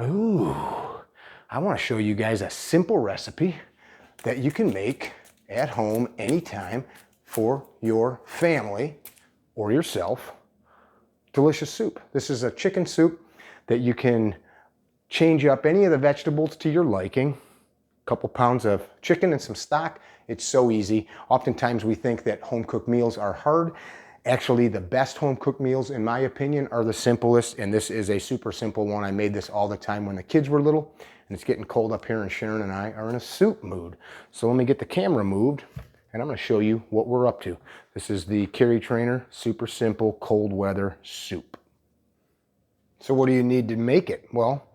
Ooh, I want to show you guys a simple recipe that you can make at home anytime for your family or yourself. Delicious soup. This is a chicken soup that you can change up any of the vegetables to your liking. A couple pounds of chicken and some stock. It's so easy. Oftentimes we think that home cooked meals are hard. Actually, the best home cooked meals, in my opinion, are the simplest, and this is a super simple one. I made this all the time when the kids were little, and it's getting cold up here, and Sharon and I are in a soup mood. So let me get the camera moved, and I'm going to show you what we're up to. This is the CarryTrainer super simple cold weather soup. So what do you need to make it? Well,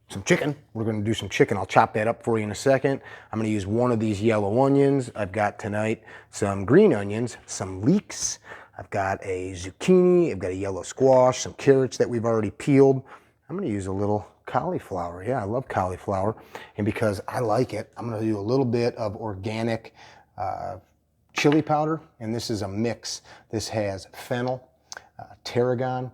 some chicken. We're going to do some chicken. I'll chop that up for you in a second. I'm going to use one of these yellow onions. I've got tonight some green onions, some leeks. I've got a zucchini. I've got a yellow squash, some carrots that we've already peeled. I'm going to use a little cauliflower. Yeah, I love cauliflower. And because I like it, I'm going to do a little bit of organic chili powder. And this is a mix. This has fennel, tarragon,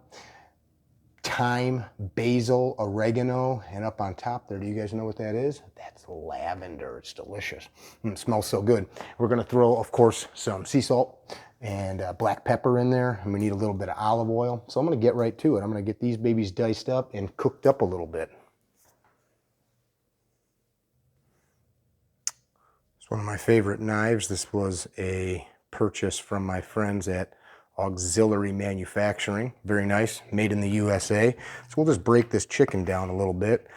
thyme, basil, oregano, and up on top there, do you guys know what that is? That's lavender. It's delicious. It smells so good. We're going to throw, of course, some sea salt and black pepper in there, and we need a little bit of olive oil. So I'm going to get right to it. I'm going to get these babies diced up and cooked up a little bit. It's one of my favorite knives. This was a purchase from my friends at Auxiliary Manufacturing. Very nice, made in the USA. So we'll just break this chicken down a little bit.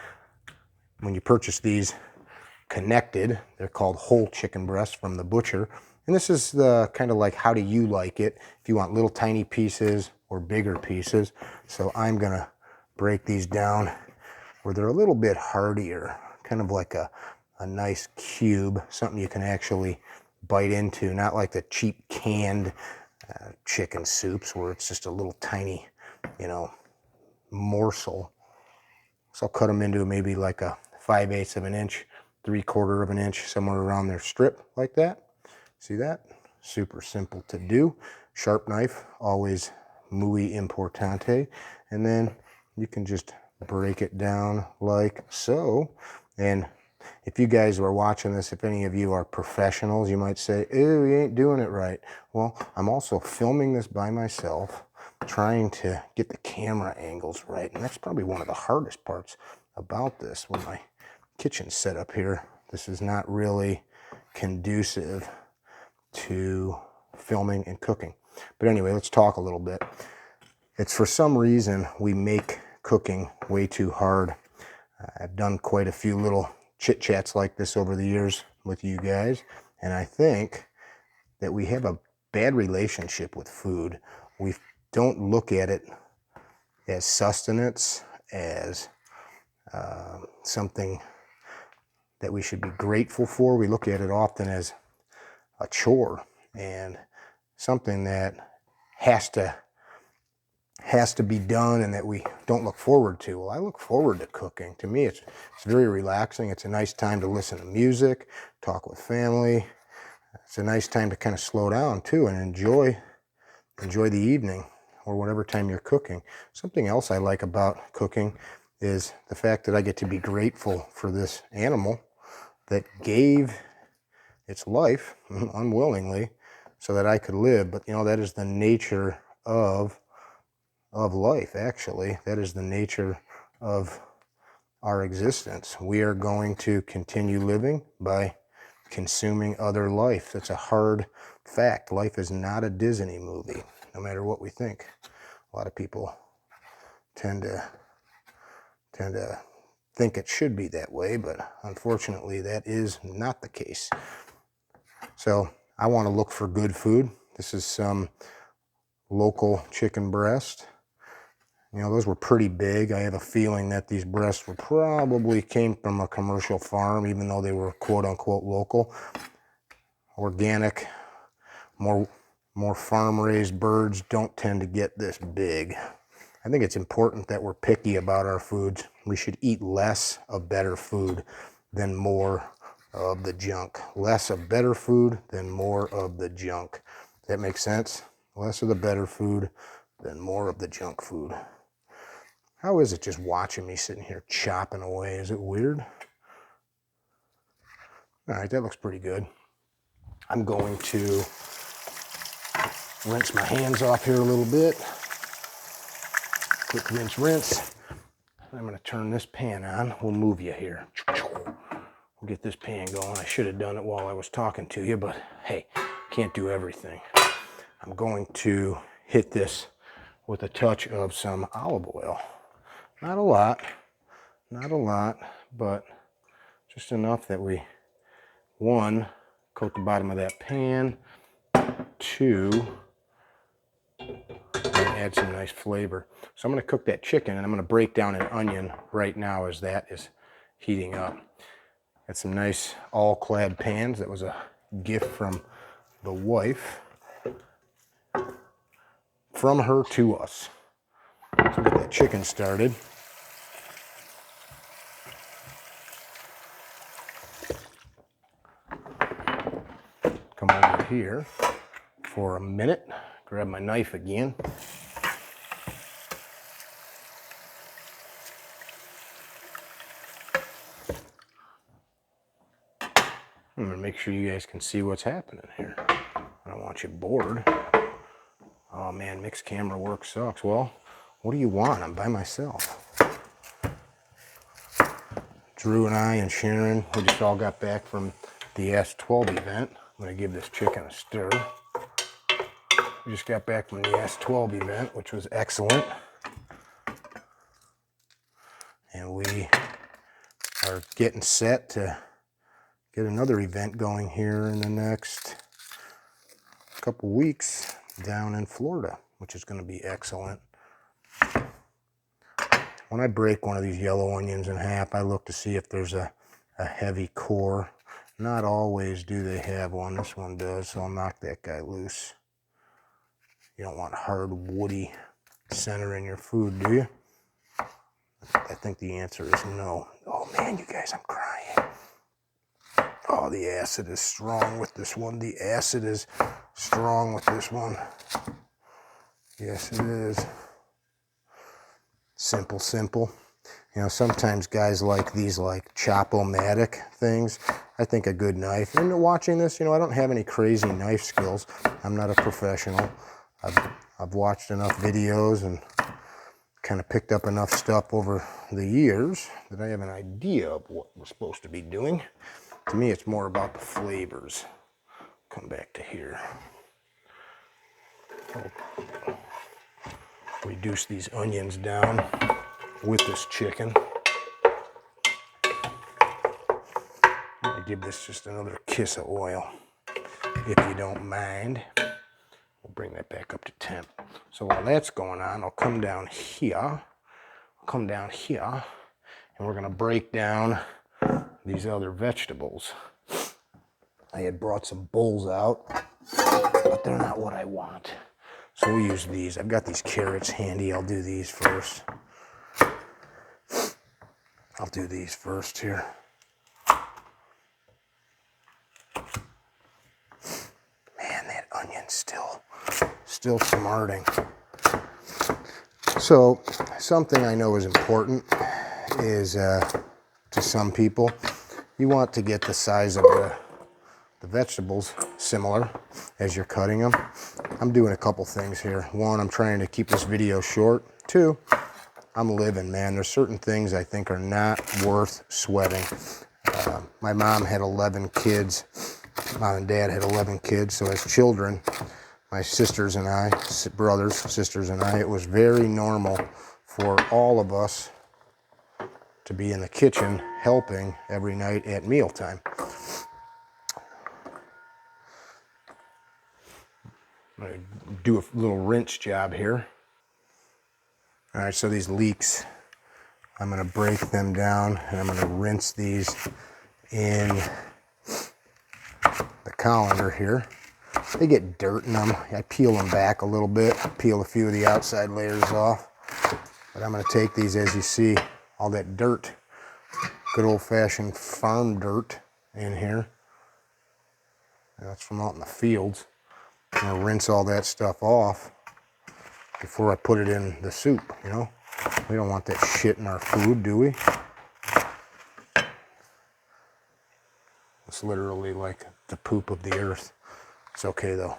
When you purchase these connected, they're called whole chicken breasts from the butcher. And this is the kind of like, how do you like it? If you want little tiny pieces or bigger pieces. So I'm gonna break these down where they're a little bit heartier, kind of like a nice cube, something you can actually bite into, not like the cheap canned chicken soups where it's just a little tiny, morsel. So I'll cut them into maybe like a 5/8 of an inch, 3/4 of an inch, somewhere around their strip like that. See that? Super simple to do. Sharp knife, always muy importante. And then you can just break it down like so. And if you guys are watching this, if any of you are professionals, you might say, "Ew, you ain't doing it right." Well, I'm also filming this by myself, trying to get the camera angles right. And that's probably one of the hardest parts about this. When my kitchen's set up here, this is not really conducive to filming and cooking. But anyway, let's talk a little bit. It's for some reason we make cooking way too hard. I've done quite a few little chit chats like this over the years with you guys, and I think that we have a bad relationship with food. We don't look at it as sustenance, as something that we should be grateful for. We look at it often as a chore and something that has to be done and that we don't look forward to. Well, I look forward to cooking. To me, it's very relaxing. It's a nice time to listen to music, talk with family. It's a nice time to kind of slow down too and enjoy the evening or whatever time you're cooking. Something else I like about cooking is the fact that I get to be grateful for this animal that gave its life unwillingly so that I could live. But that is the nature of life, actually. That is the nature of our existence. We are going to continue living by consuming other life. That's a hard fact. Life is not a Disney movie, no matter what we think. A lot of people tend to think it should be that way, but unfortunately that is not the case. So I want to look for good food. This is some local chicken breast. Those were pretty big. I have a feeling that these breasts probably came from a commercial farm, even though they were quote unquote local. Organic, more farm-raised birds don't tend to get this big. I think it's important that we're picky about our foods. We should eat less of better food than more of the junk. Less of better food than more of the junk. That makes sense? Less of the better food than more of the junk food. How is it just watching me sitting here chopping away? Is it weird? All right, that looks pretty good. I'm going to rinse my hands off here a little bit. Quick rinse, rinse. I'm going to turn this pan on. We'll move you here. We'll get this pan going. I should have done it while I was talking to you, but hey, can't do everything. I'm going to hit this with a touch of some olive oil. Not a lot, but just enough that we, one, coat the bottom of that pan, two, and add some nice flavor. So I'm going to cook that chicken, and I'm going to break down an onion right now as that is heating up. Got some nice all-clad pans. That was a gift from the wife. From her to us. So get that chicken started. Come over here for a minute. Grab my knife again. I'm going to make sure you guys can see what's happening here. I don't want you bored. Oh man, mixed camera work sucks. Well, what do you want? I'm by myself. Drew and I and Sharon, we just all got back from the S12 event. I'm going to give this chicken a stir. We just got back from the S12 event, which was excellent. And we are getting set to get another event going here in the next couple weeks down in Florida, which is going to be excellent. When I break one of these yellow onions in half, I look to see if there's a heavy core. Not always do they have one. This one does, so I'll knock that guy loose. You don't want hard, woody center in your food, do you? I think the answer is no. Oh man, you guys, I'm crying. Oh, the acid is strong with this one. The acid is strong with this one. Yes, it is. Simple, simple. You know, sometimes guys like these like chop-o-matic things. I think a good knife. And watching this, you know, I don't have any crazy knife skills. I'm not a professional. I've watched enough videos and kind of picked up enough stuff over the years that I have an idea of what we're supposed to be doing. To me, it's more about the flavors. Come back to here. I'll reduce these onions down with this chicken. I'll give this just another kiss of oil, if you don't mind. We'll bring that back up to temp. So while that's going on, I'll come down here. And we're going to break down these other vegetables. I had brought some bowls out, but they're not what I want. So we'll use these. I've got these carrots handy. I'll do these first. Here. Man, that onion's still smarting. So something I know is important is to some people, you want to get the size of the vegetables similar as you're cutting them. I'm doing a couple things here. One, I'm trying to keep this video short. Two, I'm living, man. There's certain things I think are not worth sweating. My mom had 11 kids. Mom and dad had 11 kids. So as children, my sisters and I, sisters and I, it was very normal for all of us to be in the kitchen helping every night at mealtime. I'm going to do a little rinse job here. All right, so these leeks, I'm going to break them down and I'm going to rinse these in the colander here. They get dirt in them. I peel them back a little bit, peel a few of the outside layers off. But I'm going to take these, as you see, all that dirt, good old-fashioned farm dirt in here. That's from out in the fields. I'm going to rinse all that stuff off before I put it in the soup, you know. We don't want that shit in our food, do we? It's literally like the poop of the earth. It's okay though.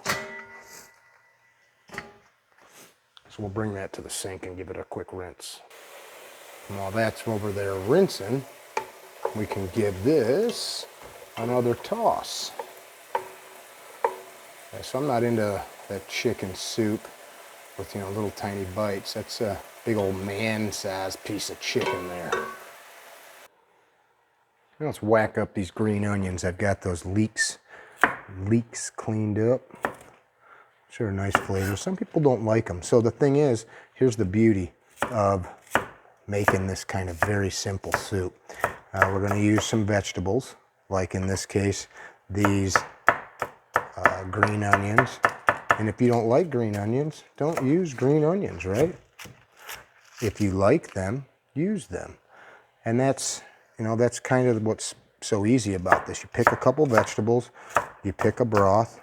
So we'll bring that to the sink and give it a quick rinse. And while that's over there rinsing, we can give this another toss. Okay, so I'm not into that chicken soup with, you know, little tiny bites. That's a big old man-sized piece of chicken there. Now let's whack up these green onions. I've got those leeks cleaned up. Sure, nice flavor. Some people don't like them. So the thing is, here's the beauty of making this kind of very simple soup. We're going to use some vegetables, like in this case, these green onions. And if you don't like green onions, don't use green onions, right? If you like them, use them. And that's, you know, that's kind of what's so easy about this. You pick a couple vegetables, you pick a broth,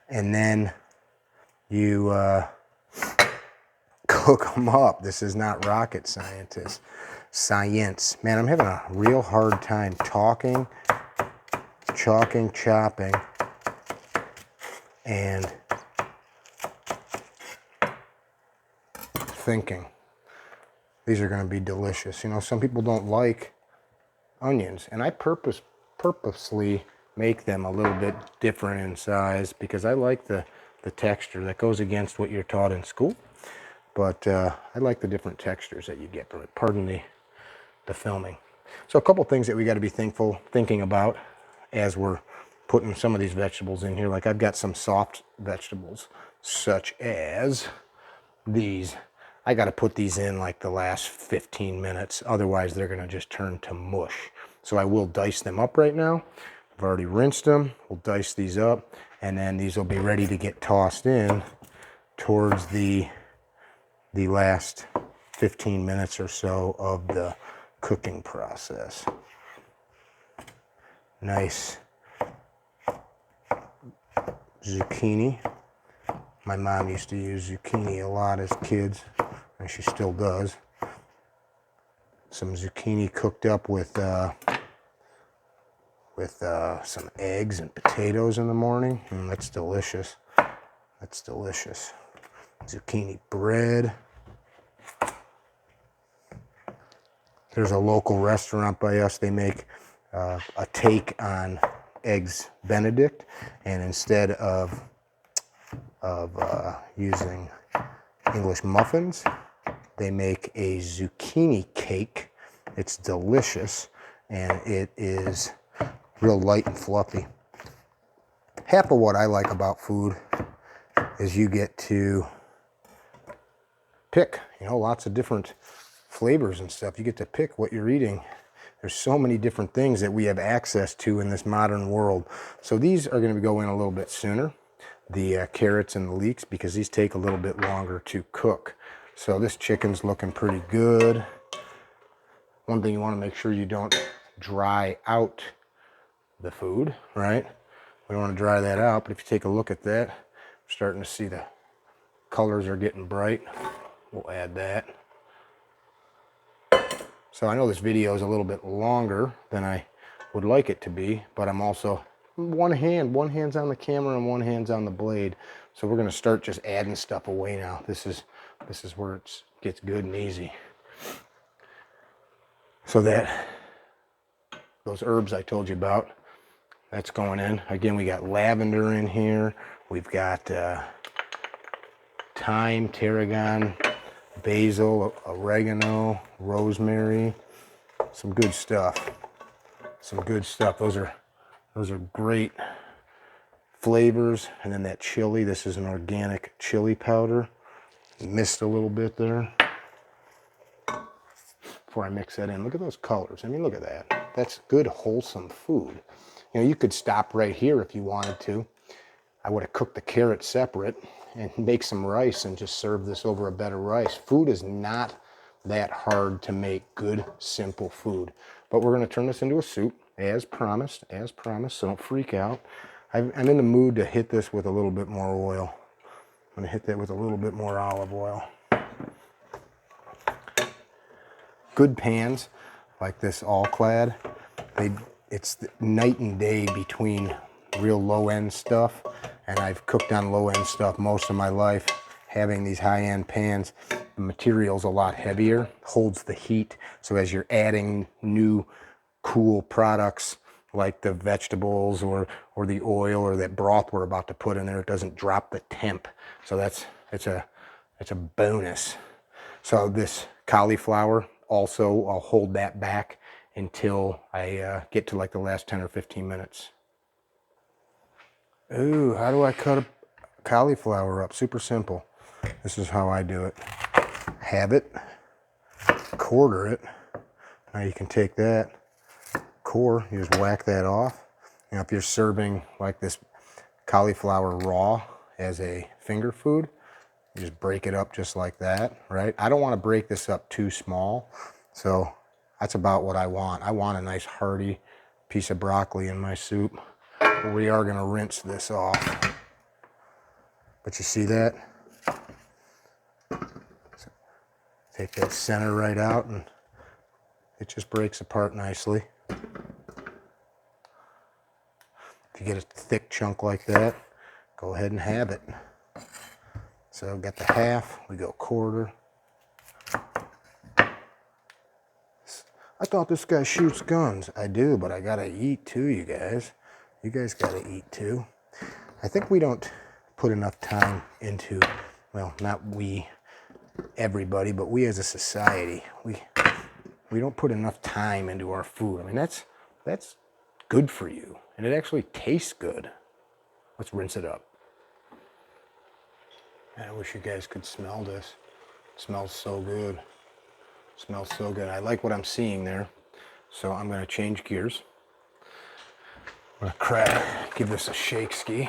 and then you cook them up. This is not rocket science. Man, I'm having a real hard time talking, chopping, and thinking. These are going to be delicious. You know, some people don't like onions, and I purposely make them a little bit different in size because I like the texture that goes against what you're taught in school. But I like the different textures that you get from it. Pardon the filming. So a couple things that we got to be thinking about as we're putting some of these vegetables in here. Like I've got some soft vegetables, such as these. I got to put these in like the last 15 minutes. Otherwise, they're going to just turn to mush. So I will dice them up right now. I've already rinsed them. We'll dice these up, and then these will be ready to get tossed in towards the last 15 minutes or so of the cooking process. Nice zucchini. My mom used to use zucchini a lot as kids, and she still does. Some zucchini cooked up with some eggs and potatoes in the morning. That's delicious. That's delicious. Zucchini bread. There's a local restaurant by us. They make a take on Eggs Benedict, and instead of using English muffins, they make a zucchini cake. It's delicious, and it is real light and fluffy. Half of what I like about food is you get to pick, you know, lots of different flavors and stuff. You get to pick what you're eating. There's so many different things that we have access to in this modern world. So these are going to go in a little bit sooner, the carrots and the leeks, because these take a little bit longer to cook. So this chicken's looking pretty good. One thing you want to make sure you don't dry out the food, right? We don't want to dry that out, but if you take a look at that, we're starting to see the colors are getting bright. We'll add that. So I know this video is a little bit longer than I would like it to be, but I'm also one hand's on the camera and one hand's on the blade. So we're going to start just adding stuff away now. This is where it gets good and easy. So those herbs I told you about, that's going in. Again, we got lavender in here. We've got thyme, tarragon, basil, oregano, rosemary. Some good stuff. Some good stuff. Those are great flavors. And then that chili. This is an organic chili powder. Missed a little bit there. Before I mix that in, look at those colors. I mean, look at that. That's good, wholesome food. You know, you could stop right here if you wanted to. I would have cooked the carrots separate and make some rice and just serve this over a bed of rice. Food is not that hard to make good, simple food. But we're going to turn this into a soup, as promised, so don't freak out. I'm in the mood to hit this with a little bit more oil. I'm going to hit that with a little bit more olive oil. good pans like this all-clad, it's night and day between real low-end stuff, and I've cooked on low-end stuff most of my life. Having these high-end pans, the material's a lot heavier, holds the heat, so as you're adding new cool products like the vegetables or the oil or that broth we're about to put in there, it doesn't drop the temp. So it's a bonus. So this cauliflower also, I'll hold that back until I get to like the last 10 or 15 minutes. Ooh, how do I cut a cauliflower up? Super simple. This is how I do it. Have it, quarter it. Now you can take that core, you just whack that off. Now if you're serving like this cauliflower raw as a finger food, you just break it up just like that, right? I don't want to break this up too small, so that's about what I want. I want a nice hearty piece of broccoli in my soup. But we are going to rinse this off. But you see that? So take that center right out and it just breaks apart nicely. If you get a thick chunk like that, go ahead and have it. So got the half, we go quarter. I thought this guy shoots guns. I do, but I gotta eat too, you guys. You guys gotta eat too. I think we don't put enough time into, well, not we, everybody, but we as a society, we don't put enough time into our food. I mean, that's good for you, and it actually tastes good. Let's rinse it up. Man, I wish you guys could smell this. It smells so good. It smells so good. I like what I'm seeing there. So I'm gonna change gears. I'm gonna give this a shake ski.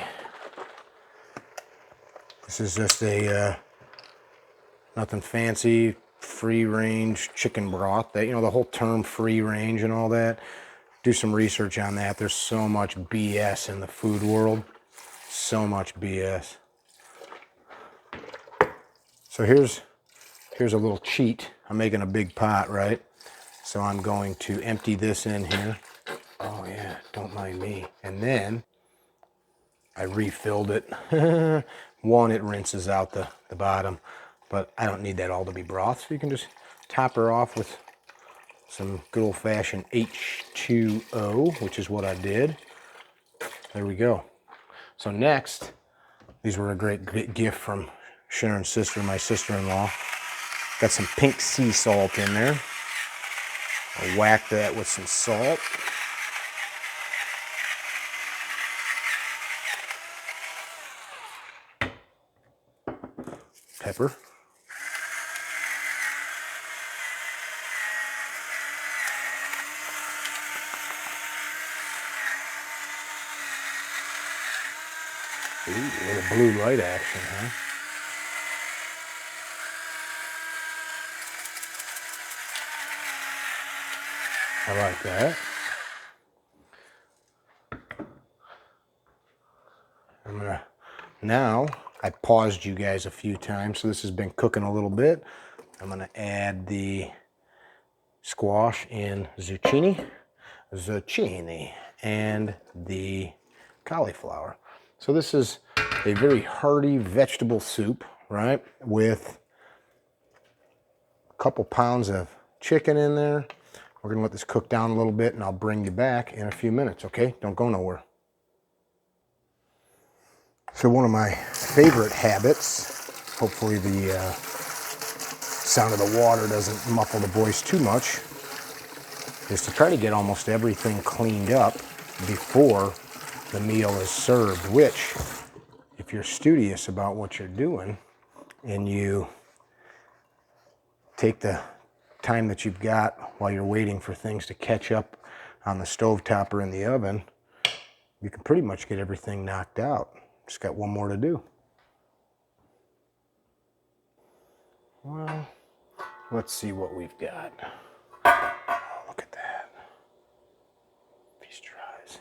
This is just a nothing fancy, free range chicken broth. That, you know, the whole term free range and all that. Do some research on that. There's so much BS in the food world. So much BS. So here's a little cheat. I'm making a big pot, right? So I'm going to empty this in here. Oh yeah, don't mind me. And then I refilled it. One, it rinses out the bottom, but I don't need that all to be broth. So you can just top her off with some good old-fashioned H2O, which is what I did. There we go. So next, these were a great gift from Sharon's sister, my sister-in-law. Got some pink sea salt in there. I'll whack that with some salt. Pepper. Ooh, a little blue light action, huh? I like that. Now, I paused you guys a few times, so this has been cooking a little bit. I'm gonna add the squash and zucchini, and the cauliflower. So this is a very hearty vegetable soup, right? With a couple pounds of chicken in there. We're gonna let this cook down a little bit and I'll bring you back in a few minutes, okay? Don't go nowhere. So one of my favorite habits, hopefully the sound of the water doesn't muffle the voice too much, is to try to get almost everything cleaned up before the meal is served, which, if you're studious about what you're doing and you take the time that you've got while you're waiting for things to catch up on the stovetop or in the oven, you can pretty much get everything knocked out. Just got one more to do. Well, let's see what we've got. Oh, look at that. These tries.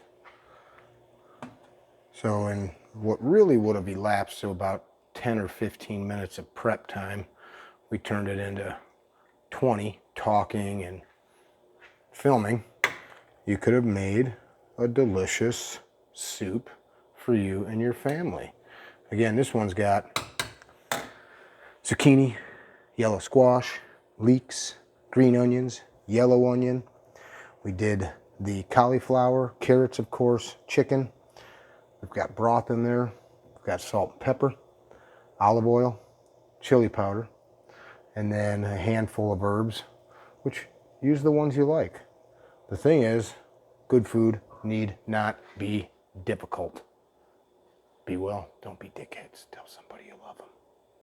So in what really would have elapsed to about 10 or 15 minutes of prep time, we turned it into 20 talking and filming, you could have made a delicious soup for you and your family. Again, this one's got zucchini, yellow squash, leeks, green onions, yellow onion. We did the cauliflower, carrots, of course, chicken. We've got broth in there. We've got salt and pepper, olive oil, chili powder, and then a handful of herbs, which use the ones you like. The thing is, good food need not be difficult. Be well, don't be dickheads. Tell somebody you love them.